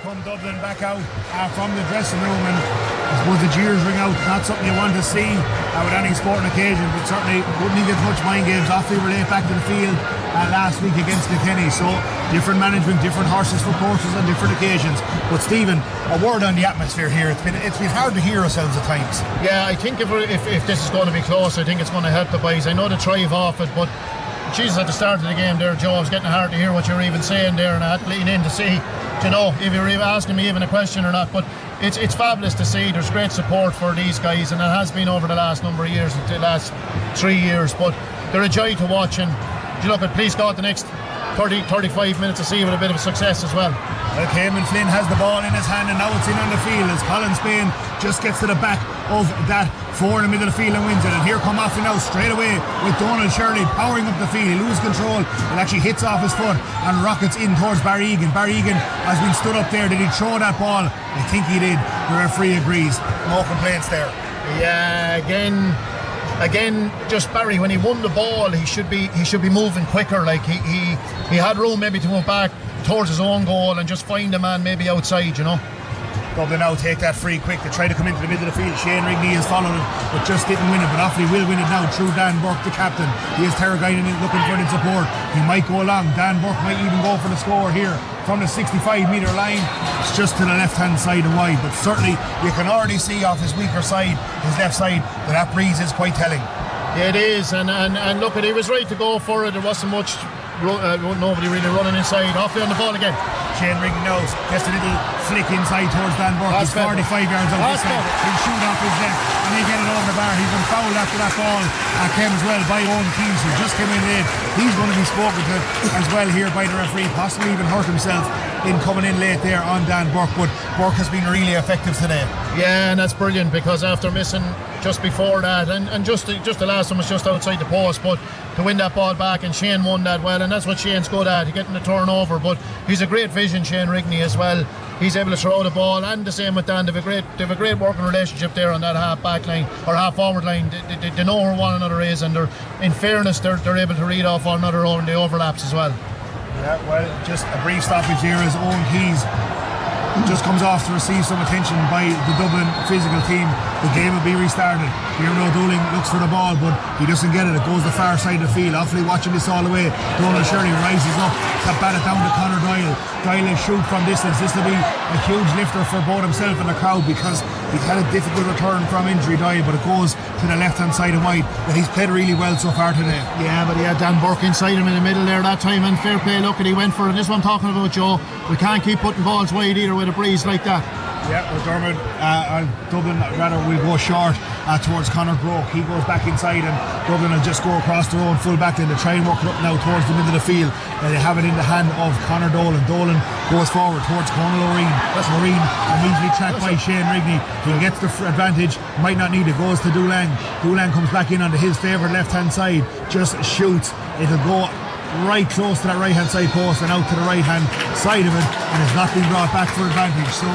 come Dublin back out from the dressing room, and I suppose the jeers ring out. Not something you want to see with any sporting occasion, but certainly wouldn't think it's much mind games. Offaly were late back to the field last week against Kilkenny, so different management, different horses for courses on different occasions. But Stephen, a word on the atmosphere here. It's been hard to hear ourselves at times. Yeah, I think if this is going to be close, I think it's going to help the boys. I know they thrive off it, but Jesus, at the start of the game there, Joe, it was getting hard to hear what you were even saying there, and I had to lean in to see, if you were even asking me even a question or not. But it's fabulous to see. There's great support for these guys, and it has been over the last number of years, the last 3 years. But they're a joy to watch, and look at, please God, the next 30-35 minutes to see with a bit of a success as well. Well, Cayman Flynn has the ball in his hand, and now it's in on the field as Colin Spain just gets to the back of that four in the middle of the field and wins it. And here come Offaly now straight away with Donald Shirley powering up the field. He loses control, it actually hits off his foot and rockets in towards Barry Egan. Barry Egan has been stood up there. Did he throw that ball? I think he did. The referee agrees. No complaints there. Yeah, again, just Barry, when he won the ball, he should be moving quicker. Like he had room maybe to move back towards his own goal and just find a man maybe outside, Dublin now take that free quick to try to come into the middle of the field. Shane Rigney has followed it but just didn't win it, but Offaly will win it now through Dan Burke, the captain. He is Terragine looking for the support. He might go along. Dan Burke might even go for the score here from the 65 metre line. It's just to the left hand side and wide, but certainly you can already see off his weaker side, his left side, that breeze is quite telling. It is, and look, he was right to go for it. There wasn't much nobody really running inside. Offaly on the ball again. Shane Rigney now gets a little flick inside towards Dan Burke. He's 45 yards out this side. He'll shoot off his left and he'll get it over the bar. He's been fouled after that ball came as well by Owen Keys, who just came in late. He's going to be spoken to as well here by the referee, possibly even hurt himself in coming in late there on Dan Burke, but Burke has been really effective today. Yeah, and that's brilliant, because after missing just before that, and just the last one was just outside the post, but to win that ball back, and Shane won that well, and that's what Shane's good at, getting the turnover. But he's a great vision, Shane Rigney, as well. He's able to throw the ball, and the same with Dan. They have a great working relationship there on that half back line or half forward line. They know where one another is, and in fairness, they're able to read off one another on the overlaps as well. Yeah, well, just a brief stoppage here as Owen Keys just comes off to receive some attention by the Dublin physical team. The game will be restarted. Kieran O'Dooling looks for the ball, but he doesn't get it. It goes the far side of the field. Offaly watching this all the way. Donald Shirley rises up to bat it down to Conor Doyle. Doyle will shoot from distance. This will be a huge lifter for both himself and the crowd, because he's had a difficult return from injury, Doyle, but it goes to the left hand side and wide. But he's played really well so far today. Yeah, but he had Dan Burke inside him in the middle there that time, and fair play. Look, and he went for it. This is what I'm talking about, Joe. We can't keep putting balls wide either with a breeze like that. Yeah, well, Dermot, Dublin rather will go short towards Conor Broke. He goes back inside, and Dublin will just go across their own full back line to try and work it up now towards the middle of the field. They have it in the hand of Conor Dolan. Dolan goes forward towards Conor Loreen. Loreen immediately tracked by Shane Rigney. He gets the advantage, might not need it, goes to Doolang. Doolang comes back in onto his favourite left hand side, just shoots. It'll go right close to that right hand side post and out to the right hand side of it, and it's not been brought back for advantage. So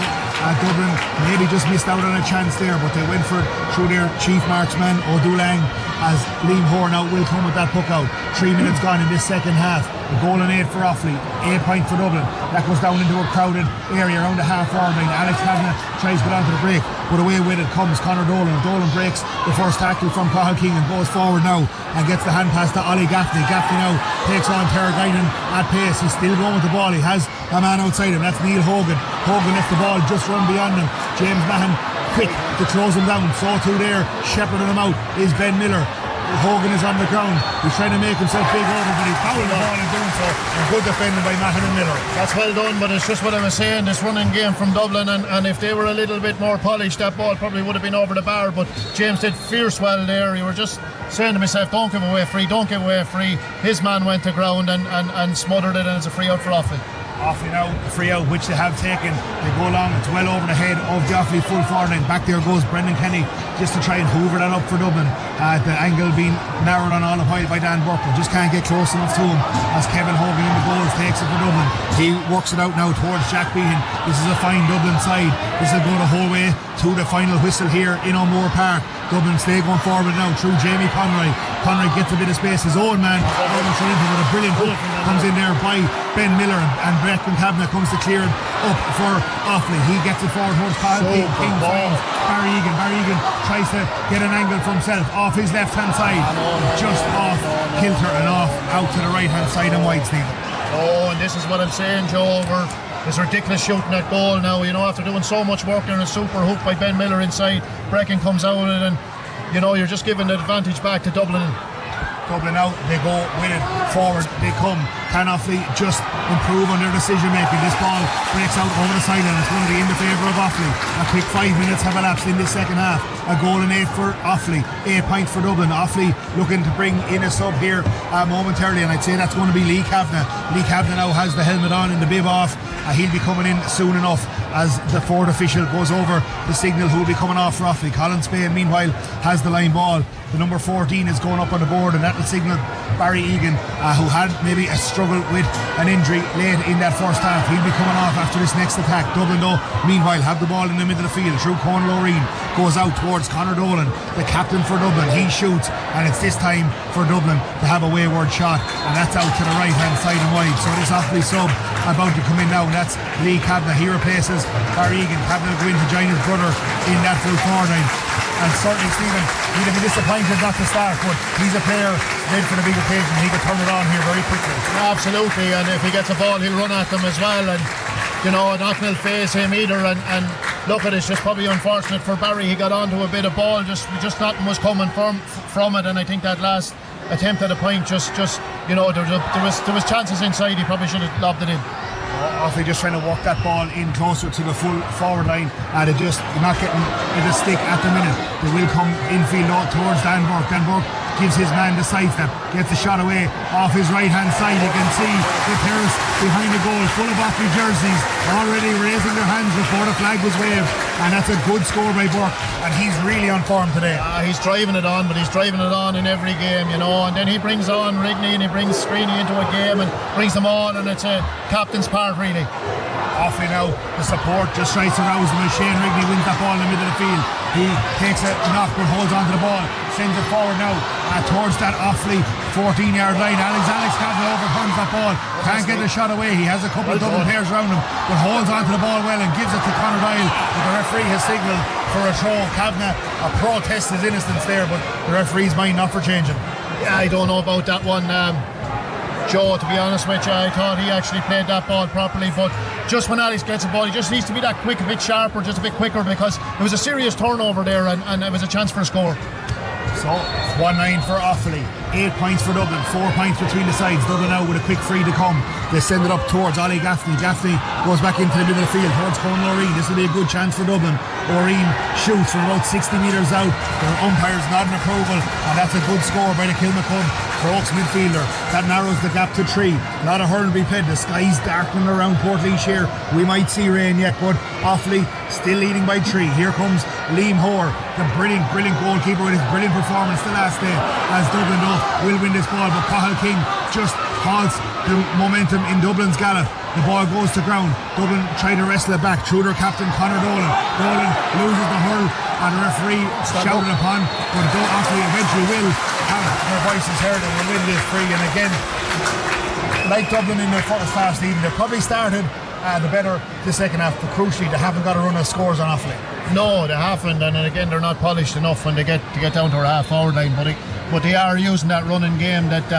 Dublin maybe just missed out on a chance there, but they went for it through their chief marksman O'Doolang, as Liam Horn out will come with that puck out. 3 minutes gone in this second half. A goal and 8 for Offaly, 8 points for Dublin. That goes down into a crowded area around the half-forward line. Alex Kavanagh tries to get onto the break, but away with it comes Conor Dolan. Dolan breaks the first tackle from Cathal King and goes forward now and gets the hand pass to Ollie Gaffney. Gaffney now takes on Terragine at pace. He's still going with the ball. He has a man outside him. That's Neil Hogan. Hogan lets the ball just run beyond him. James Mahan quick to close him down. So too there, shepherding him out is Ben Miller. Hogan is on the ground. He's trying to make himself big over, but he's fouled the ball in doing so. And good defending by Mahan and Miller. That's well done, but it's just what I was saying, this running game from Dublin, and if they were a little bit more polished, that ball probably would have been over the bar. But James did fierce well there. You were just saying to myself, don't give away free, don't give away free. His man went to ground and smothered it, and it's a free out for Offaly. Offaly now, the free out which they have taken. They go along, it's well over the head of the Offaly full forward line. Back there goes Brendan Kenny just to try and hoover that up for Dublin. The angle being narrowed on all the while by Dan Burke, but just can't get close enough to him as Kevin Hogan in the goals takes it for Dublin. He works it out now towards Jack Behan. This is a fine Dublin side. This will go the whole way to the final whistle here in O'Moore Park. Dublin stay going forward now through Jamie Conroy. Conroy gets a bit of space, his own man with a brilliant hook comes in there by Ben Miller, and Brecon Cabinet comes to clear it up for Offaly. He gets it forward towards King finds Barry Egan tries to get an angle for himself off his left hand side, just off kilter and off out to the right hand side and wide, Stephen. And this is what I'm saying, Joe. It's ridiculous shooting that goal now, after doing so much work there, and a super hook by Ben Miller inside. Brecon comes out with it, and you're just giving the advantage back to Dublin. Dublin out, they go with it forward, they come. Can Offaly just improve on their decision making? This ball breaks out over the sideline. It's going to be in the favour of Offaly. A quick 5 minutes have elapsed in this second half. A goal and 8 for Offaly, 8 points for Dublin. Offaly looking to bring in a sub here momentarily, and I'd say that's going to be Lee Kavanagh. Lee Kavanagh now has the helmet on and the bib off. He'll be coming in soon enough as the fourth official goes over the signal who will be coming off for Offaly. Colin Spain meanwhile has the line ball. The number 14 is going up on the board, and that will signal Barry Egan, who had maybe a struggle with an injury late in that first half. He'll be coming off after this next attack. Dublin though meanwhile have the ball in the middle of the field through Conor Loreen, goes out towards Conor Dolan, the captain for Dublin. He shoots, and it's this time for Dublin to have a wayward shot, and that's out to the right hand side and wide. So this Offaly sub about to come in now, and that's Lee Kavanagh. He replaces Barry Egan. Kavanagh going to join his brother in that full forward line. And certainly Stephen, he'd have been disappointed not to start, but he's a player made for the big occasion. He could turn it on here very quickly. Absolutely, and if he gets a ball, he'll run at them as well, and nothing will face him either. And look at it, it's just probably unfortunate for Barry. He got onto a bit of ball, just nothing was coming from it, and I think that last attempt at a point there was chances inside. He probably should have lobbed it in. Offaly just trying to walk that ball in closer to the full forward line, and they're just not getting it a stick at the minute. They will come infield towards Dan Burke. Dan Burke gives his man the sidestep, gets the shot away off his right hand side. You can see the players behind the goal full of Offaly jerseys already raising their hands before the flag was waved, and that's a good score by Burke, and he's really on form today. He's driving it on, but he's driving it on in every game, and then he brings on Rigney and he brings Screeney into a game and brings them on, and it's a captain's part really. Offaly now, the support just tries to rouse them as Shane Rigney wins that ball in the middle of the field. He takes a knock but holds on to the ball, sends it forward now towards that Offaly 14-yard line. Alex Kavanagh overturns that ball, can't get the shot away. He has a couple of Dublin players around him, but holds on to the ball well and gives it to Conor Doyle. But the referee has signalled for a throw. Kavanagh protests his innocence there, but the referee's mind not for changing. Yeah, I don't know about that one. Joe, to be honest with you, I thought he actually played that ball properly, but just when Alex gets the ball, he just needs to be that quick, a bit sharper, just a bit quicker, because it was a serious turnover there, and it was a chance for a score. So 1-9 for Offaly, 8 points for Dublin, 4 points between the sides. Dublin now with a quick free to come. They send it up towards Ollie Gaffney. Gaffney goes back into the middle of the field towards Conor Loreen. This will be a good chance for Dublin. Loreen shoots from about 60 metres out. The umpire's nodding approval, and that's a good score by the Kilmacud Crokes midfielder. That narrows the gap to 3. A lot of hurling to be played. The sky's darkening around Portlaoise here. We might see rain yet, but Offaly still leading by 3. Here comes Liam Hoare, the brilliant goalkeeper with his brilliant performance the last day, as Dublin though will win this ball, but Cathal King just halts the momentum in Dublin's gallop. The ball goes to ground. Dublin try to wrestle it back through their captain Conor Dolan. Dolan loses the hurl, and the referee shouted upon, but Offaly eventually will have their voices heard and will win this free. And again, like Dublin in their first half, Stephen, they probably started the better the second half, but crucially they haven't got a run of scores on Offaly. No, they haven't, and again they're not polished enough when they get down to our half forward line, but they are using that running game that they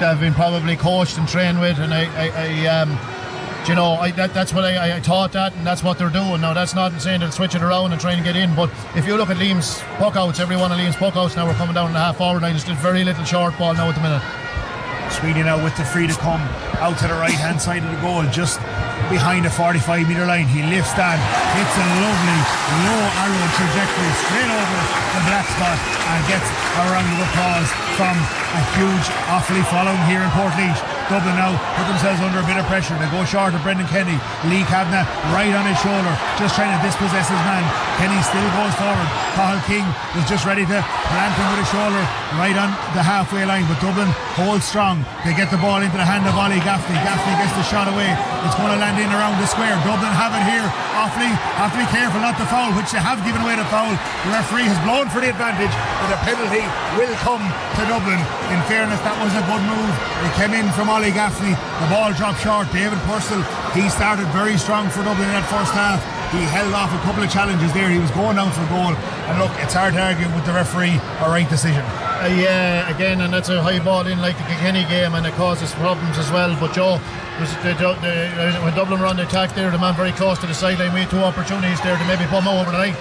have been probably coached and trained with, and that's what I taught that, and that's what they're doing now. That's not saying they'll switch it around and try and get in, but if you look at Liam's puckouts, every one of Liam's puckouts now are coming down in the half forward line. It's just very little short ball now at the minute. Sweeney now with the free to come out to the right hand side of the goal, just behind the 45 metre line. He lifts that, hits a lovely low arrow trajectory straight over the black spot, and gets a round of applause from a huge Offaly following here in Portlaoise. Dublin now put themselves under a bit of pressure. They go short of Brendan Kenny. Lee Kavanagh right on his shoulder, just trying to dispossess his man. Kenny still goes forward. Cathal King is just ready to plant him with his shoulder right on the halfway line, but Dublin holds strong. They get the ball into the hand of Ollie Gaffney. Gaffney gets the shot away. It's going to land in around the square. Dublin have it here. Offaly have to be careful not to foul, which they have given away the foul. The referee has blown for the advantage, but the penalty will come to Dublin. In fairness, that was a good move. It came in from Ollie Gaffney. The ball dropped short. David Purcell, he started very strong for Dublin in that first half. He held off a couple of challenges there. He was going down for goal. And look, it's hard to argue with the referee. A right decision. Yeah, again, and that's a high ball in like the Kilkenny game, and it causes problems as well. But Joe, when Dublin were on the attack there, the man very close to the sideline, we had 2 opportunities there to maybe put him over the line.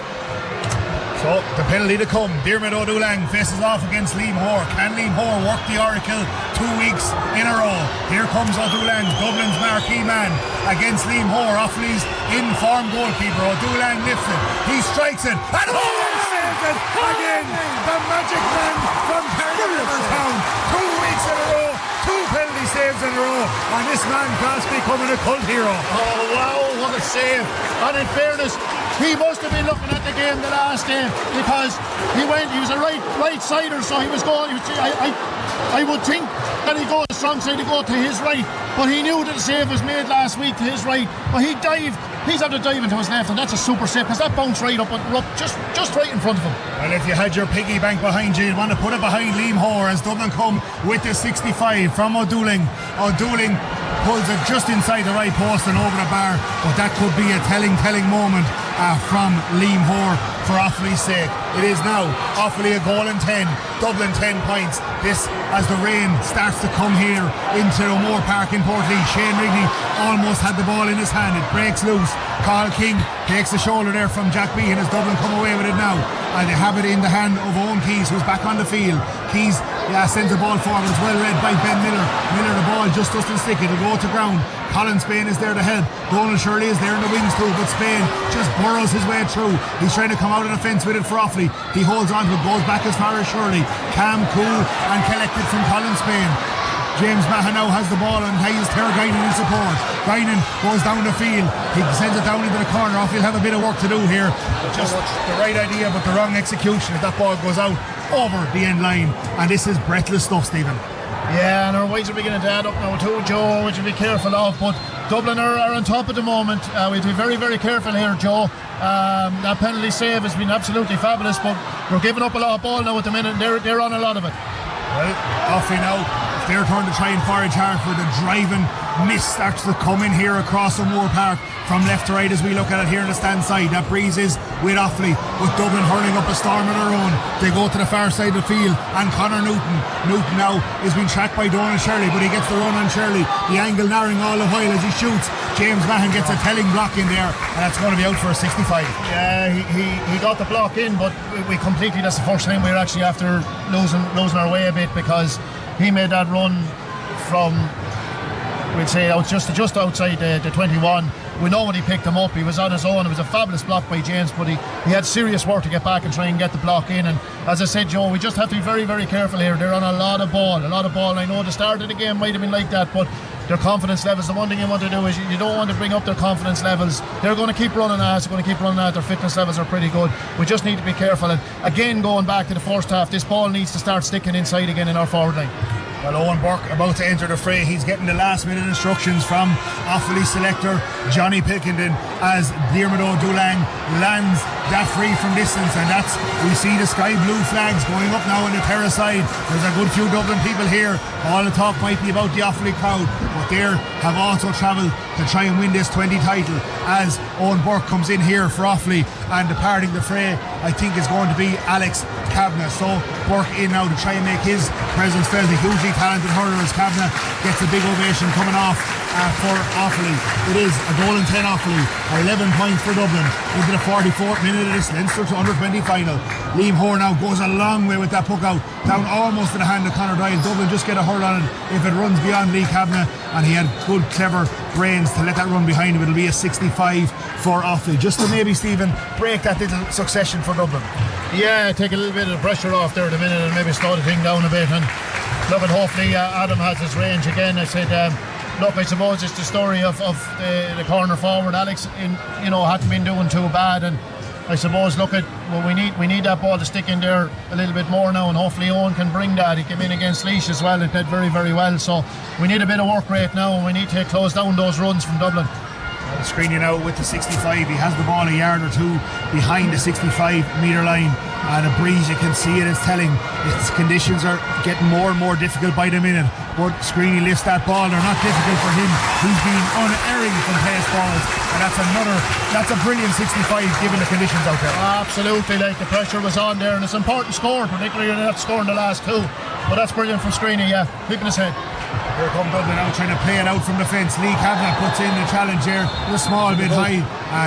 So the penalty to come. Diarmuid O'Doulang faces off against Liam Hoare. Can Liam Hoare work the oracle 2 weeks in a row? Here comes O'Doulang, Dublin's marquee man, against Liam Hoare, Offaly's in-form goalkeeper. O'Doulang lifts it. He strikes it. And Hoare saves it again. The magic man from Cardiff-Town. 2 weeks in a row. 2 penalty saves in a row. And this man fast becoming a cult hero. Oh wow, what a save. And in fairness, he must have been looking at the game the last day, because he was a right sider, so he was going. I would think that he'd go a strong side to go to his right, but he knew that the save was made last week to his right. But he dived. He's had to dive into his left, and that's a super save, because that bounced right up just right in front of him. Well, if you had your piggy bank behind you, you'd want to put it behind Liam Hoare as Dublin come with the 65 from O'Doulang. O'Doulang pulls it just inside the right post and over the bar, but that could be a telling moment from Liam Hoare for Offaly's sake. It is now Offaly a goal and 10, Dublin 10 points. This as the rain starts to come here into O'Moore Park in Portlaoise. Shane Rigney almost had the ball in his hand. It breaks loose. Carl King takes the shoulder there from Jack Behan as Dublin come away with it now. And they have it in the hand of Owen Keys, who's back on the field. Keys sends the ball forward. It's well read by Ben Miller. Miller, the ball just doesn't stick. It'll go to ground. Colin Spain is there to help. Donald Shirley is there in the wings too, but Spain just burrows his way through. He's trying to come out of the fence with it for Offaly. He holds on to it, goes back as far as Shirley. Calm, cool and collected from Colin Spain. James Mahan now has the ball and has Terry Guinan in support. Guinan goes down the field. He sends it down into the corner. Offaly have a bit of work to do here. Just the right idea, but the wrong execution if that ball goes out over the end line. And this is breathless stuff, Stephen. Yeah, and our wides are beginning to add up now too, Joe, which we'll be careful of. But Dublin are on top at the moment. We have to be very, very careful here, Joe. That penalty save has been absolutely fabulous, but we're giving up a lot of ball now at the minute. They're on a lot of it. Well, Offaly now, it's their turn to try and forage hard for the driving mist starts to come in here across O'Moore Park from left to right as we look at it here on the stand side. That breeze is with Offaly, with Dublin hurling up a storm of their own. They go to the far side of the field, and Conor Newton now is being tracked by Donald Shirley, but he gets the run on Shirley. The angle narrowing all the while as he shoots. James Mahan gets a telling block in there, and that's going to be out for a 65. Yeah, he got the block in, but we completely, that's the first time we're actually after losing our way a bit, because he made that run from, we'd say, just outside the 21. We know when he picked him up, he was on his own. It was a fabulous block by James, but he had serious work to get back and try and get the block in. And as I said, Joe, we just have to be very, very careful here. They're on a lot of ball. I know the start of the game might have been like that, but their confidence levels, the one thing you want to do is you don't want to bring up their confidence levels. They're going to keep running at us, their fitness levels are pretty good. We just need to be careful. And again, going back to the first half, this ball needs to start sticking inside again in our forward line. Well, Owen Burke about to enter the fray. He's getting the last minute instructions from Offaly selector Johnny Pickenden as Diarmuid O'Doulang lands that free from distance, and that's, we see the sky blue flags going up now on the terrace side. There's a good few Dublin people here. All the talk might be about the Offaly crowd, but they have also travelled to try and win this 20 title as Owen Burke comes in here for Offaly, and departing the fray I think is going to be Alex Kavanagh. So Burke in now to try and make his presence felt. A hugely talented hurler as Kavanagh gets a big ovation coming off for Offaly. It is a goal and 10 Offaly, 11 points for Dublin into the 44th minute of this Leinster under 20 final. Liam Hoare now goes a long way with that puck out, down almost to the hand of Conor Doyle. Dublin just get a hurl on it if it runs beyond Lee Kavanagh, and he had good clever brains to let that run behind him. It'll be a 65 for Offaly, just to maybe, Stephen, break that little succession for Dublin. Yeah, take a little bit of the pressure off there at the minute and maybe slow the thing down a bit. And look, and hopefully Adam has his range again. I said, look, I suppose it's the story of the corner forward. Alex, hadn't been doing too bad, and I suppose we need that ball to stick in there a little bit more now, and hopefully Owen can bring that. He came in against Laois as well, it played very, very well, so we need a bit of work rate now, and we need to close down those runs from Dublin. Screening out with the 65, he has the ball a yard or two behind the 65 metre line, and a breeze, you can see it is telling its conditions are getting more and more difficult by the minute, but Screeney lifts that ball. They're not difficult for him, he's been unerring from pace balls, and that's a brilliant 65 given the conditions out there. Absolutely, like the pressure was on there, and it's an important score, particularly in that score in the last two, but that's brilliant from Screeney, keeping his head. Here come Dublin now trying to play it out from the fence. Lee Kavanagh puts in the challenge here, a small bit high.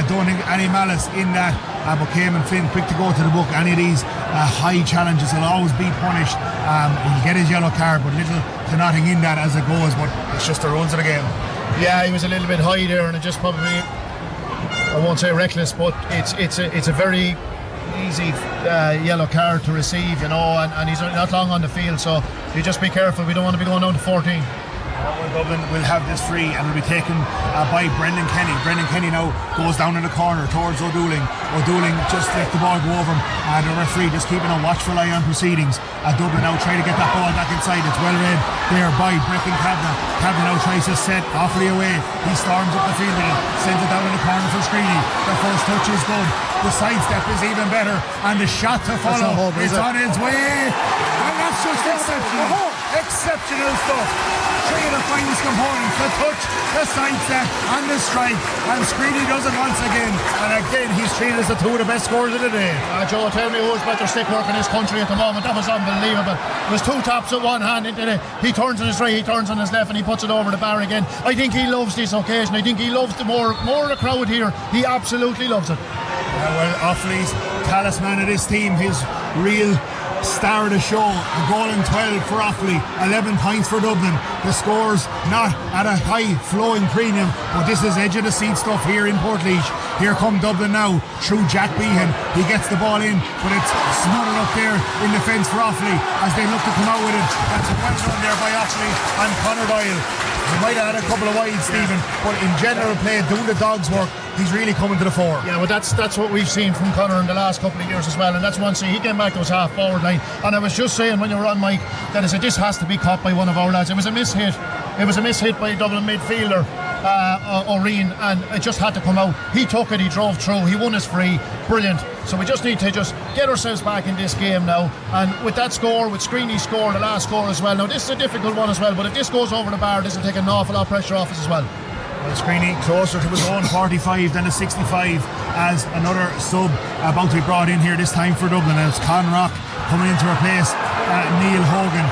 Don't think any malice in that, but Cayman Flynn quick to go to the book. Any of these high challenges will always be punished. He'll get his yellow card, but little to nothing in that as it goes, but it's just the rules of the game. Yeah, he was a little bit high there, and it just probably, I won't say reckless, but it's a very easy yellow card to receive, and he's not long on the field, so you just be careful. We don't want to be going down to 14. Dublin will have this free, and will be taken by Brendan Kenny. Brendan Kenny now goes down in the corner towards O'Dooling. O'Dooling just let the ball go over him. The referee just keeping a watchful eye on proceedings. Dublin now trying to get that ball back inside. It's well read there by Breckin Kavanagh. Kavanagh now tries to set Offaly away. He storms up the field with it, sends it down in the corner for Screeney. The first touch is good. The sidestep is even better, and the shot to follow is on its way. And that's just exceptional. Exceptional stuff. Three of the finest components: the touch, the sidestep, and the strike. And Screeney does it once again. And again, he's treated as the two of the best scorers of the day. Joe, tell me who's better stick work in this country at the moment. That was unbelievable. It was two taps with one hand into the. He turns on his right, he turns on his left, and he puts it over the bar again. I think he loves this occasion. I think he loves the more of the crowd here. He absolutely loves it. Offaly's talisman of this team, his real star of the show, a goal and 12 for Offaly, 11 points for Dublin. The score's not at a high flowing premium, but this is edge of the seat stuff here in Portlaoise. Here come Dublin now through Jack Behan. He gets the ball in, but it's smothered up there in defence for Offaly as they look to come out with it. That's a well run there by Offaly and Conor Doyle. He might have had a couple of wides, Stephen, but in general play, doing the dog's work, he's really coming to the fore. Yeah, well, that's what we've seen from Conor in the last couple of years as well, and that's one thing. He came back to his half forward line, and I was just saying when you were on mic that I said this has to be caught by one of our lads. It was a mishit. It was a mishit by Dublin midfielder O'Reen, and it just had to come out. He took it, he drove through, he won his free. Brilliant. So we just need to just get ourselves back in this game now, and with that score, with Screeney's score, the last score as well. Now this is a difficult one as well, but if this goes over the bar, this will take an awful lot of pressure off us as well. Screeney closer to his own 45 than a 65 as another sub about to be brought in here this time for Dublin, and it's Conrock coming in to replace Neil Hogan.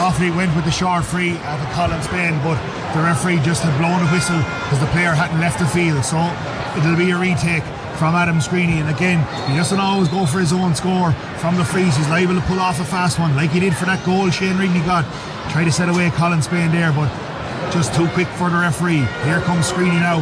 Offaly went with the short free to Colin Spain, but the referee just had blown a whistle because the player hadn't left the field, so it'll be a retake from Adam Screeney. And again, he doesn't always go for his own score from the freeze. He's liable to pull off a fast one like he did for that goal Shane Rigney got. Tried to set away Colin Spain there, but just too quick for the referee. Here comes Screeney now,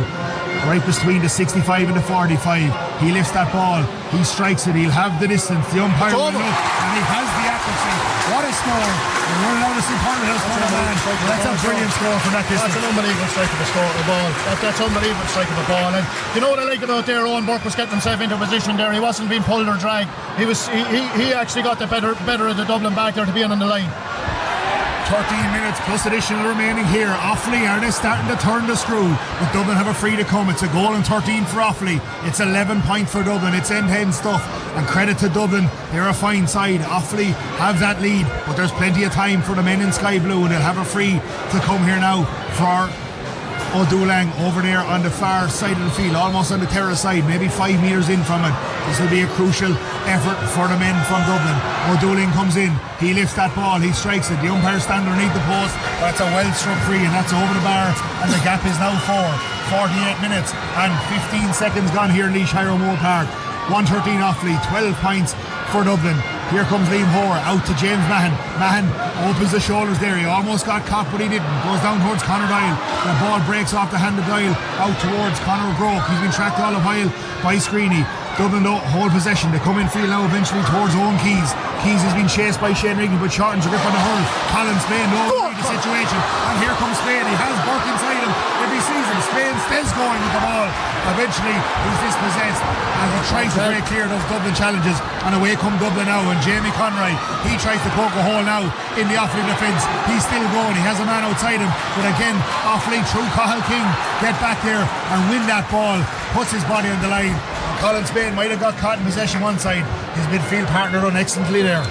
right between the 65 and the 45. He lifts that ball, he strikes it, he'll have the distance, the umpire will look, and he has the accuracy. What a score. We're running out of St. Conor Hills for a man. That's a brilliant score from that distance. That's an unbelievable strike of the ball. That's unbelievable strike of the ball. And you know what I like about there, Owen Burke was getting himself into a position there. He wasn't being pulled or dragged. He actually got the better of the Dublin back there to be on the line. 13 minutes plus additional remaining here. Offaly, are they starting to turn the screw? But Dublin have a free to come. It's a goal and 13 for Offaly. It's 11 points for Dublin. It's end-to-end stuff. And credit to Dublin, they're a fine side. Offaly have that lead, but there's plenty of time for the men in sky blue, and they'll have a free to come here now for O'Doolang over there on the far side of the field, almost on the terrace side, maybe 5 metres in from it. This will be a crucial effort for the men from Dublin. O'Doolang comes in, he lifts that ball, he strikes it, the umpire stands underneath the post. That's a well struck free, and that's over the bar, and the gap is now 48 minutes and 15 seconds gone here in Laois Moore Park. 113 Offaly, 12 points for Dublin. Here comes Liam Hoare out to James Mahon. Mahon opens the shoulders there. He almost got caught, but he didn't. Goes down towards Conor Doyle. The ball breaks off the hand of Doyle out towards Conor O'Groke. He's been tracked all the while by Screeney. Dublin hold possession. They come in field now eventually towards Owen Keys. Keys has been chased by Shane Rigney, but shortens the grip on the hurl. Colin Spain knows the situation, and here comes Spain. He has Burke inside him every season. Spain stays going with the ball. Eventually he's dispossessed as he tries to break clear those Dublin challenges, and away come Dublin now, and Jamie Conroy, he tries to poke a hole now in the Offaly defence. He's still going, he has a man outside him, but again Offaly through Cathal King get back there and win that ball, puts his body on the line. Colin Spain might have got caught in possession one side. His midfield partner done excellently there.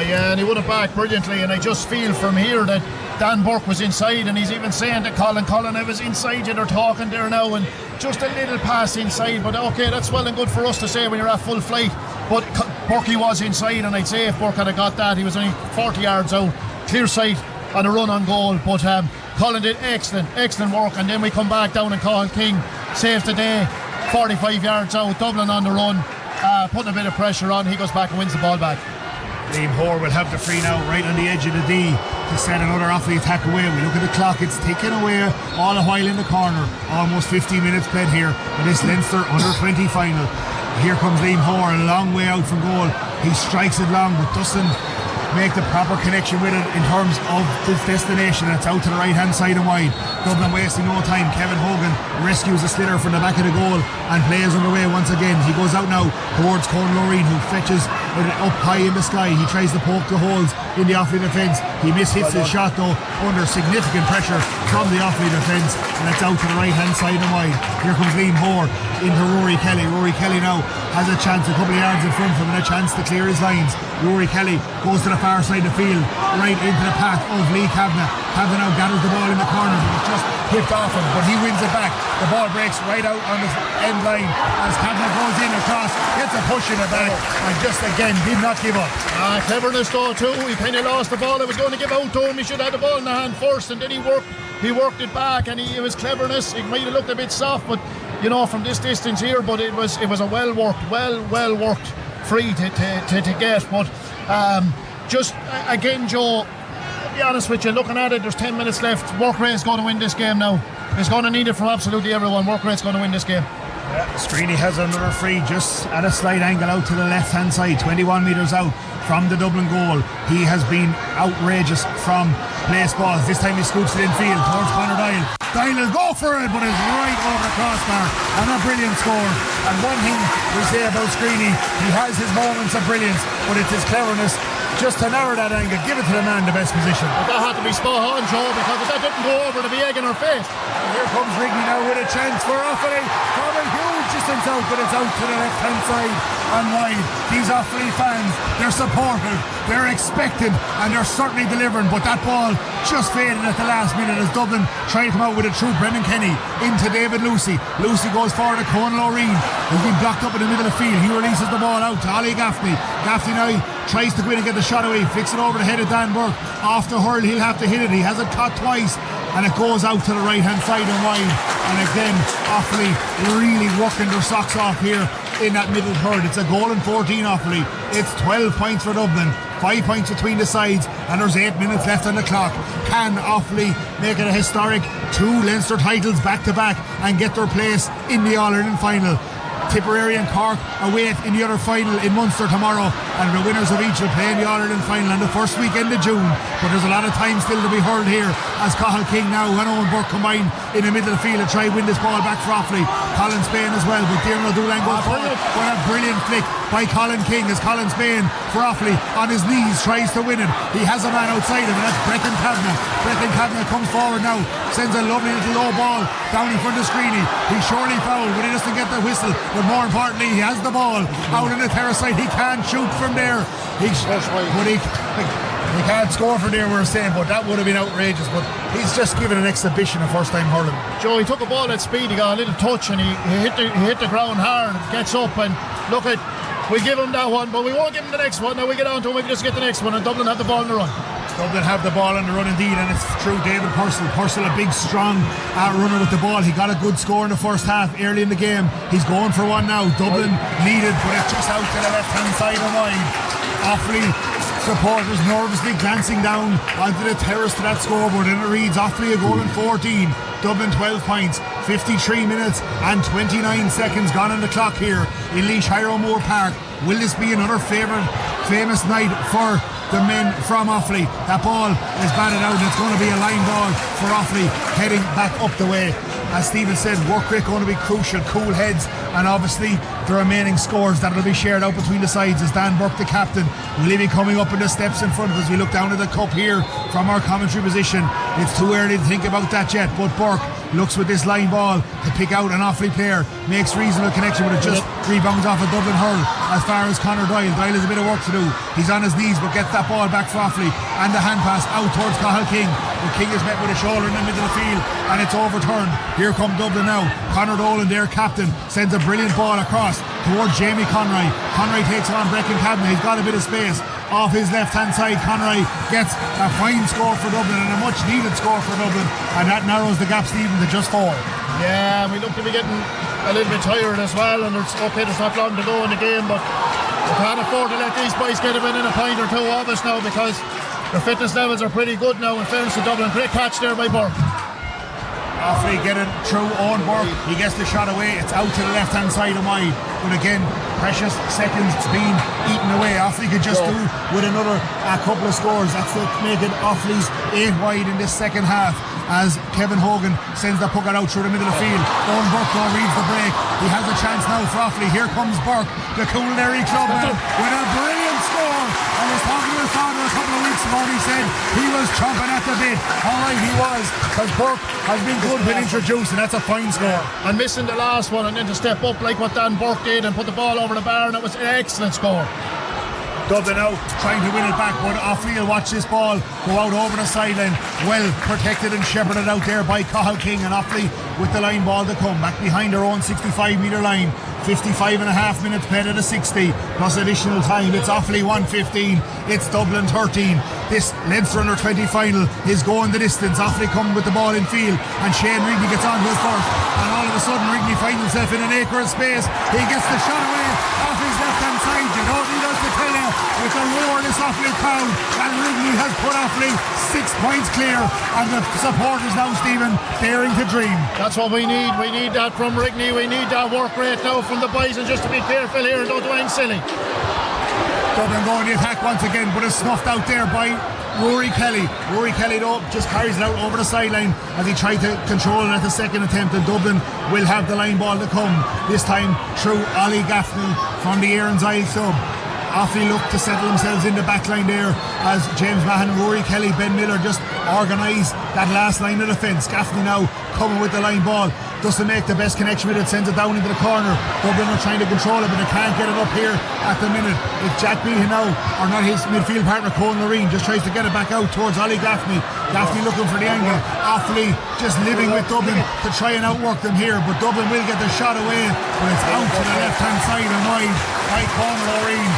Yeah, and he won it back brilliantly, and I just feel from here that Dan Burke was inside, and he's even saying to Colin, I was inside you, they're talking there now, and just a little pass inside, but okay, that's well and good for us to say when you're at full flight, but Burkey was inside, and I'd say if Burke had got that, he was only 40 yards out, clear sight on a run on goal, but Colin did excellent work, and then we come back down and Cathal King saves the day, 45 yards out, Dublin on the run, putting a bit of pressure on, he goes back and wins the ball back. Liam Hoare will have the free now right on the edge of the D to set another Offaly attack away. We look at the clock, it's ticking away all the while in the corner. Almost 15 minutes played here in this Leinster under-20 final. Here comes Liam Hoare a long way out from goal. He strikes it long but doesn't make the proper connection with it in terms of this destination. It's out to the right hand side and wide. Dublin wasting no time. Kevin Hogan rescues the sliotar from the back of the goal and plays underway once again. He goes out now towards Conor Loreen, who fetches it up high in the sky. He tries to poke the holes in the Offaly defence. He mishits his shot though under significant pressure from the Offaly defence, and it's out to the right hand side and wide. Here comes Liam Hoare into Rory Kelly. Rory Kelly now has a chance a couple of yards in front of him and a chance to clear his lines. Rory Kelly goes to the far side of the field, right into the path of Lee Kavanagh. Kavanagh now gathers the ball in the corner, but it's just hipped off him, but he wins it back. The ball breaks right out on the end line as Kavanagh goes in across, gets a push in the back, and just again did not give up. Cleverness though too, he kind of lost the ball, it was going to give out to him, he should have had the ball in the hand first, and then he worked it back, and it was cleverness. It might have looked a bit soft, but you know, from this distance here, but it was a well worked free to get, but just again, Joe, to be honest with you, looking at it, there's 10 minutes left. Work rate's going to win this game now. It's going to need it from absolutely everyone. Work rate's going to win this game. Screeney has another free just at a slight angle out to the left hand side, 21 metres out from the Dublin goal. He has been outrageous from place balls. This time he scoops it in field towards Conor Doyle. Doyle will go for it, but it's right over the crossbar, and a brilliant score. And one thing we say about Screeney, he has his moments of brilliance, but it's his cleverness just to narrow that angle, give it to the man in the best position. But that had to be spot on, Joe, because if that didn't go over, to be egg in our face. And here comes Rigney now with a chance for Offaly from a huge distance out, but it's out to the left hand side and wide. These Offaly fans, they're supportive, they're expectant, and they're certainly delivering, but that ball just faded at the last minute as Dublin try to come out with it through Brendan Kenny into David Lucy. Lucy goes forward to Conor Loreen, who's been blocked up in the middle of the field. He releases the ball out to Ollie Gaffney. Gaffney now tries to go in and get the shot away, flicks it over the head of Dan Burke. Off the hurl, he'll have to hit it. He has it caught twice, and it goes out to the right hand side and wide. And again, Offaly really working their socks off here in that middle third. It's a goal and 14 Offaly. It's 12 points for Dublin, 5 points between the sides, and there's 8 minutes left on the clock. Can Offaly make it a historic 2 Leinster titles back to back and get their place in the All-Ireland final? Tipperary and Cork await in the other final in Munster tomorrow, and the winners of each will play in the All-Ireland final on the first weekend of June. But there's a lot of time still to be hurled here as Cathal King now and Owen Burke combine in the middle of the field to try and win this ball back for Offaly. Colin Spain as well, but Diarmuid Doolan goes forward. What a brilliant flick by Colin King as Colin Spain for Offaly on his knees tries to win it. He has a man outside him, and that's Brecon Kavanagh. Brecon Kavanagh comes forward now, sends a lovely little low ball down in front of Screeney. He's surely fouled, but he doesn't get the whistle. But more importantly, he has the ball out on the terrace side. He can't shoot from there. He can't score from there, we're saying, but that would have been outrageous. But he's just given an exhibition of first time hurling. Joe, he took a ball at speed, he got a little touch, and he hit the ground hard, gets up, and look at, we give him that one, but we won't give him the next one. Now we get on to him, we can just get the next one, and Dublin have the ball on the run. Dublin have the ball on the run indeed, and it's through David Purcell. Purcell, a big strong runner with the ball. He got a good score in the first half early in the game. He's going for one now. Dublin needed, but it's just out to the left hand side and wide. Offaly supporters nervously glancing down onto the terrace to that scoreboard, and it reads Offaly a goal and 14, Dublin 12 points, 53 minutes and 29 seconds gone on the clock here in Laois Moore Park. Will this be another famous night for the men from Offaly? That ball is batted out and it's going to be a line ball for Offaly heading back up the way. As Stephen said, work rate going to be crucial, cool heads, and obviously the remaining scores that will be shared out between the sides as Dan Burke, the captain, will be coming up in the steps in front of us. We look down at the cup here from our commentary position. It's too early to think about that yet, but Burke looks with this line ball to pick out an Offaly player, makes reasonable connection with it, just rebounds off a Dublin hurl as far as Conor Doyle. Doyle has a bit of work to do. He's on his knees but gets that ball back for Offaly, and the hand pass out towards Cathal King. The King is met with a shoulder in the middle of the field and it's overturned. Here come Dublin now. Conor Doyle, their captain, sends a brilliant ball across towards Jamie Conroy. Conroy takes on Brecon Kavanagh. He's got a bit of space off his left hand side. Conroy gets a fine score for Dublin and a much needed score for Dublin, and that narrows the gap, Stephen, to just 4. Yeah, we look to be getting a little bit tired as well, and there's not long to go in the game, but we can't afford to let these boys get a minute, a point or two of us now, because their fitness levels are pretty good now in fairness to Dublin. Great catch there by Burke. Offaly getting through Owen Burke. He gets the shot away. It's out to the left hand side of mine. But again, precious seconds being eaten away. Offaly could just do with another couple of scores. That's to make it Offaly's 8 wide in this second half as Kevin Hogan sends the puck out through the middle of the field. Owen Burke though reads the break. He has a chance now for Offaly. Here comes Burke, the culinary club man, with a brilliant score. I was talking to his father a couple of weeks ago and he said he was chomping at the bit. Alright, he was, because Burke has been good when introduced, and that's a fine score. And missing the last one and then to step up like what Dan Burke did and put the ball over the bar, and that was an excellent score. Dublin out trying to win it back, but Offaly will watch this ball go out over the sideline, well protected and shepherded out there by Cathal King, and Offaly with the line ball to come back behind their own 65 metre line. 55 and a half minutes played at a 60 plus additional time. It's Offaly 115, it's Dublin 13. This Leinster under 20 final is going the distance. Offaly coming with the ball in field and Shane Rigney gets on his first, and all of a sudden Rigney finds himself in an acre of space. He gets the shot away off his left hand side. You don't need us to tell you, with the roarless Offaly crowd, and Rigney has put Offaly 6 points clear, and the supporters now, Stephen, daring to dream. That's what we need. We need that from Rigney. We need that work rate now from the boys, and just to be careful here and don't do anything silly. Dublin going the attack once again, but is snuffed out there by Rory Kelly. Rory Kelly though just carries it out over the sideline as he tried to control it at the second attempt, and Dublin will have the line ball to come, this time through Ollie Gaffney from the Aaron's Isle club. Offaly look to settle themselves in the back line there as James Mahon, Rory Kelly, Ben Miller just organise that last line of defence. Gaffney now coming with the line ball, doesn't make the best connection with it, sends it down into the corner. Dublin are trying to control it, but they can't get it up here at the minute. It's Jack Behan now, or not his midfield partner Colin Loreen, just tries to get it back out towards Ollie Gaffney. Gaffney looking for the angle. Offaly just living with Dublin to try and outwork them here, but Dublin will get the shot away, but it's out to the left hand side and wide by Colin Loreen.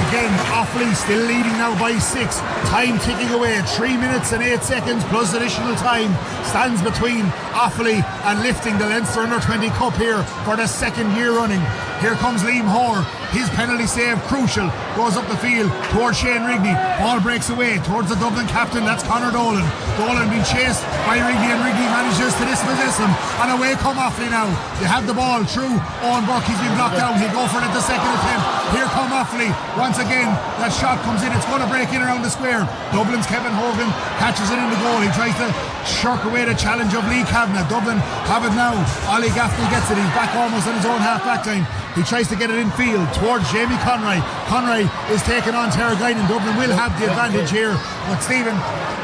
Again, Offaly still leading now by 6. Time ticking away. 3 minutes and 8 seconds plus additional time stands between Offaly and lifting the Leinster Under 20 Cup here for the second year running. Here comes Liam Hoare. His penalty save crucial. Goes up the field towards Shane Rigney. Ball breaks away towards the Dublin captain. That's Conor Dolan. Dolan being chased by Rigney, and Rigney manages to dispossess him. And away come Offaly now. They have the ball through Owen Burke. He's been blocked down. He'll go for it at the second attempt. Here come Offaly. Once again, that shot comes in. It's going to break in around the square. Dublin's Kevin Hogan catches it in the goal. He tries to shirk away the challenge of Lee Kavanagh. Dublin have it now. Ollie Gaffney gets it. He's back almost on his own half-back line. He tries to get it in field towards Jamie Conroy. Conroy is taking on Tara Guinan. Dublin will have the advantage here. But Stephen,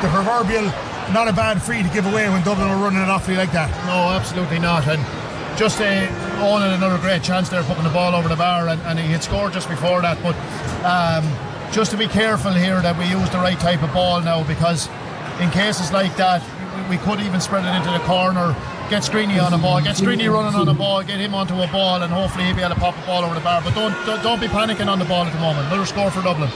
the proverbial not a bad free to give away when Dublin are running it Offaly like that. No, absolutely not. And just owning another great chance there, putting the ball over the bar, and he had scored just before that. But just to be careful here that we use the right type of ball now, because in cases like that, we could even spread it into the corner, get Screeney on the ball, get Screeney running on the ball, get him onto a ball, and hopefully he'll be able to pop the ball over the bar. But don't be panicking on the ball at the moment. Another score for Dublin.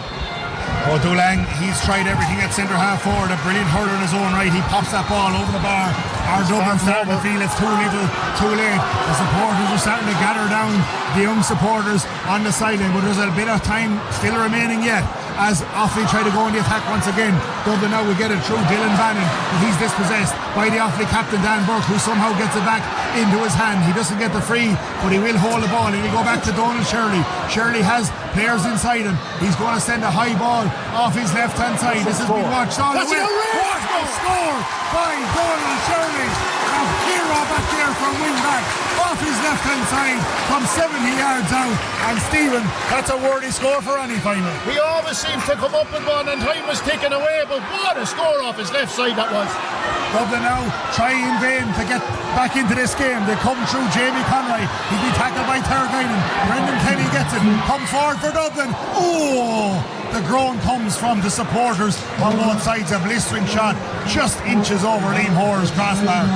O'Doulang, he's tried everything at centre half forward. A brilliant hurler in his own right. He pops that ball over the bar. Our Dublin starting to feel it's too little, too late. The supporters are starting to gather down, the young supporters on the sideline, but there's a bit of time still remaining yet as Offaly try to go on the attack once again. Dublin now will get it through Dylan Bannon, but he's dispossessed by the Offaly captain Dan Burke, who somehow gets it back into his hand. He doesn't get the free, but he will hold the ball, and he'll go back to Donald Shirley. Shirley has players inside him. He's going to send a high ball off his left hand side. This has been watched all the way. What a score by Donald Shirley! A hero back there from wing back off his left hand side from 70 yards out. And Stephen, that's a worthy score for any final. He always seems to come up with one, and time was ticking away, but what a score off his left side that was. Dublin now try in vain to get back into this game. They come through Jamie Conroy. He's been tackled by Terguinen. Brendan Kenny gets it. Come forward for Dublin. Oh! The groan comes from the supporters on both sides. A blistering shot just inches over Liam Hoare's crossbar.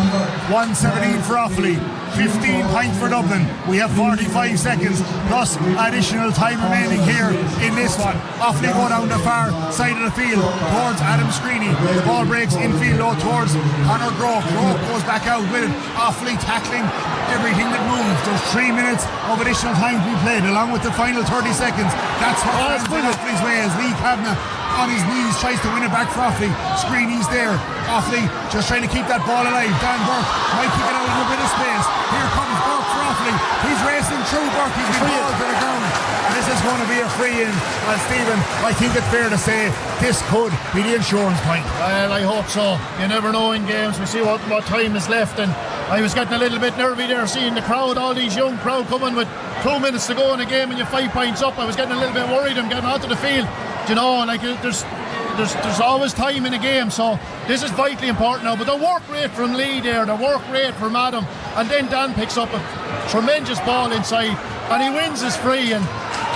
117 for Offaly, 15 points for Dublin. We have 45 seconds plus additional time remaining here in this one. Offaly go down the far side of the field towards Adam Screeney. The ball breaks infield low towards Conor Grove. Grove goes back out with it. Offaly tackling everything that moves. There's 3 minutes of additional time to be played along with the final 30 seconds. That's what happens in Offaly's way as Lee Kavanagh on his knees tries to win it back for Offaly. Screeney's there. Offaly just trying to keep that ball alive. Dan Burke might kick it out in a bit of space. Here comes Burke for Offaly. He's racing through Burke. He's been ball to the ground. And this is going to be a free in. And Stephen, I think it's fair to say this could be the insurance point. Well, I hope so. You never know in games. We see what time is left, and I was getting a little bit nervy there seeing the crowd, all these young crowd coming with 2 minutes to go in a game and you're 5 points up. I was getting a little bit worried. I'm getting onto the field. You know, like there's always time in a game, so this is vitally important now. But the work rate from Lee there, the work rate from Adam, and then Dan picks up a tremendous ball inside and he wins his free. And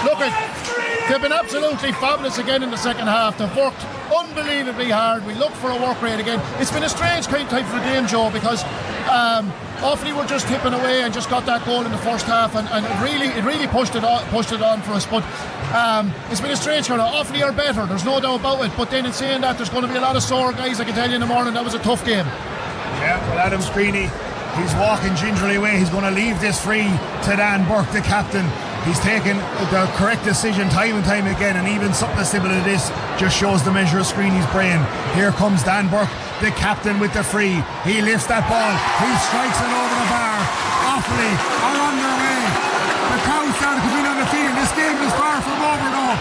look, they've been absolutely fabulous again in the second half. They've worked unbelievably hard. We look for a work rate again. It's been a strange kind of type of game, Joe, because Offaly were just tipping away and just got that goal in the first half, and it really pushed it on for us. But it's been a strange kind of. Offaly are better, there's no doubt about it. But then in saying that, there's going to be a lot of sore guys. I can tell you in the morning that was a tough game. Yeah, well, Adam Screeney, he's walking gingerly away. He's going to leave this free to Dan Burke, the captain. He's taken the correct decision time and time again, and even something as simple as this just shows the measure of Screeney's brain. Here comes Dan Burke, the captain, with the free. He lifts that ball. He strikes it over the bar. Offaly are on their way. The crowd started to come in on the field. This game is far from over though.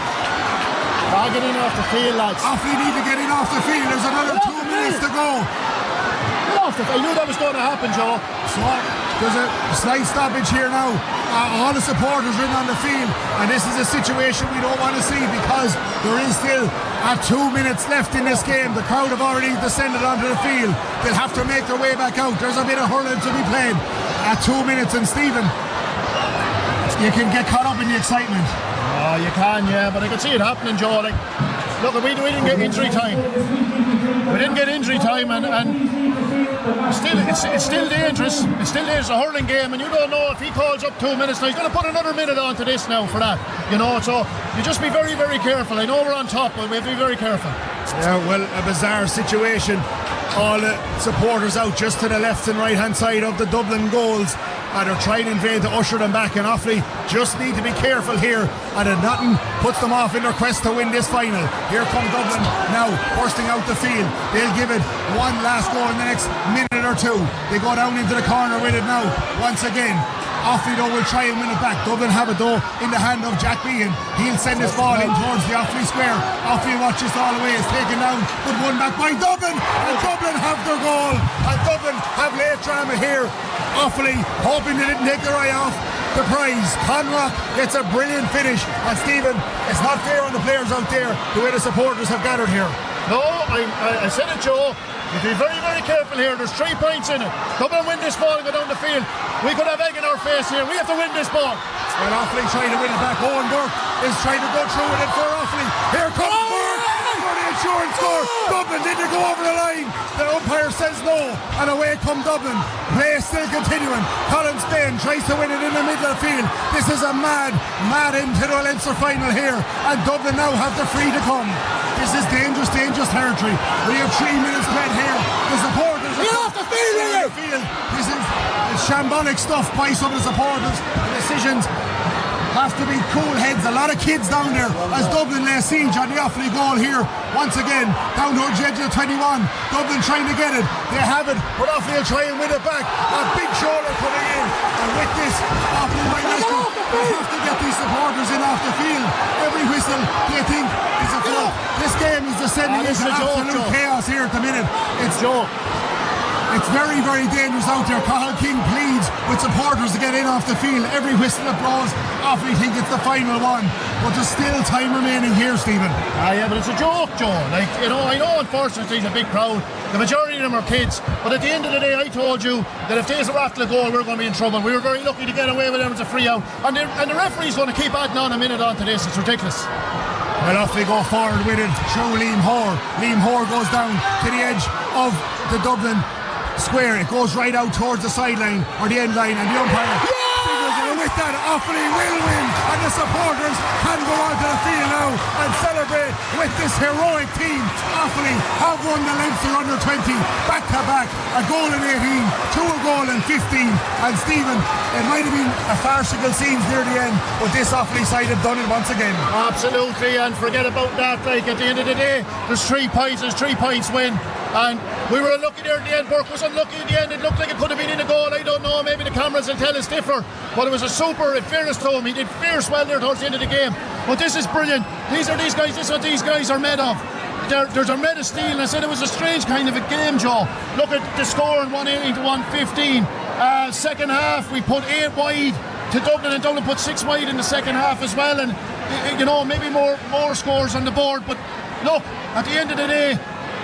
Get in off the field, lads. Offaly need to get in off the field. There's another 2 minutes to go. I knew that was going to happen, Joe. So there's a slight stoppage here now. All the supporters are in on the field, and this is a situation we don't want to see because there is still 2 minutes left in this game. The crowd have already descended onto the field. They'll have to make their way back out. There's a bit of hurling to be played at 2 minutes, and Stephen, you can get caught up in the excitement. Oh, you can, yeah, but I can see it happening, Joe. Like, look, we didn't get injury time. We didn't get injury time, and it's still dangerous. It's still dangerous. A hurling game, and you don't know if he calls up 2 minutes now. He's going to put another minute onto this now for that. You know, so you just be very, very careful. I know we're on top, but we have to be very careful. Yeah, well, a bizarre situation. All the supporters out just to the left and right hand side of the Dublin goals. And they're trying in vain to usher them back, and Offaly just need to be careful here, and nothing puts them off in their quest to win this final. Here come Dublin now bursting out the field. They'll give it one last go in the next minute or two. They go down into the corner with it now once again. Offaly though will try and win it back. Dublin have it though in the hand of Jack Behan. He'll send this ball in towards the Offaly square. Offaly watches all the way. It's taken down but won back by Dublin, and Dublin have their goal, and Dublin have late drama here. Offaly hoping they didn't take their eye off the prize. Conrock gets a brilliant finish, and Stephen, it's not fair on the players out there the way the supporters have gathered here. No, I said it, Joe. You be very, very careful here. There's 3 points in it. Dublin win this ball and go down the field. We could have egg in our face here. We have to win this ball. Well, Offaly trying to win it back. Owen Burke is trying to go through with it for Offaly. Here comes Burke for the insurance score. Dublin didn't go over the line. The umpire says no, and away come Dublin. Play is still continuing. Colin Spain tries to win it in the middle of the field. This is a mad end to the Leinster final here, and Dublin now have the free to come. This is dangerous territory. We have 3 minutes played here. The supporters are off the field. This is shambolic stuff by some of the supporters. The decisions have to be cool heads. A lot of kids down there as Dublin lay siege on the Offaly goal here. Once again, down towards the edge of 21. Dublin trying to get it. They have it, but Offaly will try and win it back. A big shoulder coming in. And with this, Offaly might like to, they have to get these supporters in off the field. Every whistle they think is a flop. This game is descending into absolute chaos here at the minute. It's very, very dangerous out there. Cathal King pleads with supporters to get in off the field. Every whistle that blows, Offaly think it's the final one. But there's still time remaining here, Stephen. Yeah, but it's a joke, Joe. Like, you know, I know unfortunately it's a big crowd. The majority of them are kids. But at the end of the day, I told you that if there's a rattle of goal, we're going to be in trouble. We were very lucky to get away with it as a free out. And the referee's going to keep adding on a minute onto this. It's ridiculous. Well, off they go forward with it through Liam Hoare. Liam Hoare goes down to the edge of the Dublin square. It goes right out towards the sideline or the end line, and the umpire figures it. And with that, Offaly will win, and the supporters can go onto the field now and celebrate with this heroic team. Offaly have won the Leinster under 20 back to back, a goal in 18, two a goal in 15. And Stephen, it might have been a farcical scenes near the end, but this Offaly side have done it once again. Absolutely, and forget about that. Like, at the end of the day, there's 3 points win. And we were unlucky there at the end. Burke was unlucky at the end. It looked like it could have been in a goal. I don't know, maybe the cameras will tell us different. But it was a super, in fairness to him, he did fierce well there towards the end of the game. But this is brilliant. This is what these guys are made of. There's a made of steel, and I said it was a strange kind of a game, Joe. Look at the score in 180 to 115. Second half, we put 8 wide to Dublin, and Dublin put 6 wide in the second half as well. And, you know, maybe more scores on the board. But look, at the end of the day,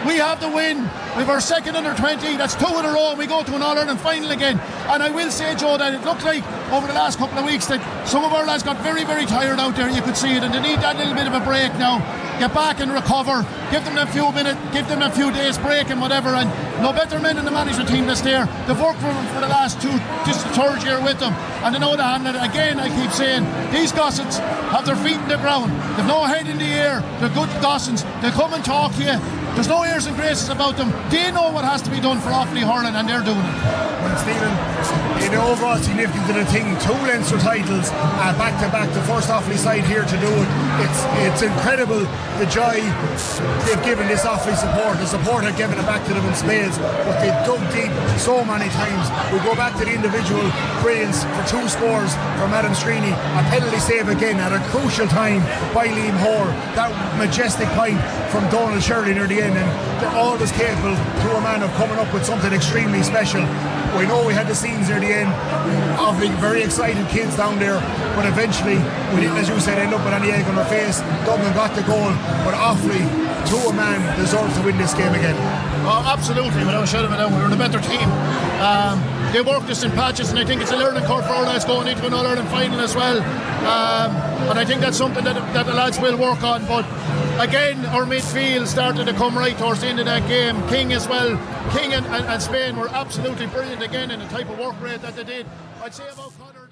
we have the win. We have our second under 20. That's 2 in a row, and we go to an All-Ireland final again. And I will say, Joe, that it looked like over the last couple of weeks that some of our lads got very, very tired out there. You could see it, and they need that little bit of a break now. Get back and recover. Give them a few minutes, give them a few days break and whatever. And no better men in the management team that's there. They've worked for them for the last 2, this is the 3rd year with them, and they know the hand. And again, I keep saying, these gossets have their feet in the ground. They've no head in the air. They're good gossets. They come and talk to you. There's no airs and graces about them. They know what has to be done for Offaly hurling, and they're doing it. Well, Stephen, in the overall significance of the thing, 2 Leinster titles back to back, the first Offaly side here to do it. It's incredible the joy they've given this Offaly support. The support have given it back to them in spades, but they've dug deep so many times. We go back to the individual brilliance for 2 scores from Adam Streeny, a penalty save again at a crucial time by Liam Hoare. That majestic point from Donald Shirley near the end, and they're always capable to a man of coming up with something extremely special. We know we had the scenes near the end of the very excited kids down there, but eventually we didn't, as you said, end up with any egg on our face. Dublin got the goal, but Offaly, to a man, deserves to win this game again. Oh, absolutely, without a shadow of a doubt. We were the better team. They worked us in patches, and I think it's a learning curve for our lads going into an All-Ireland final as well. And I think that's something that the lads will work on. But again, our midfield started to come right towards the end of that game. King as well. King and Spain were absolutely brilliant again in the type of work rate that they did. I'd say about Conor.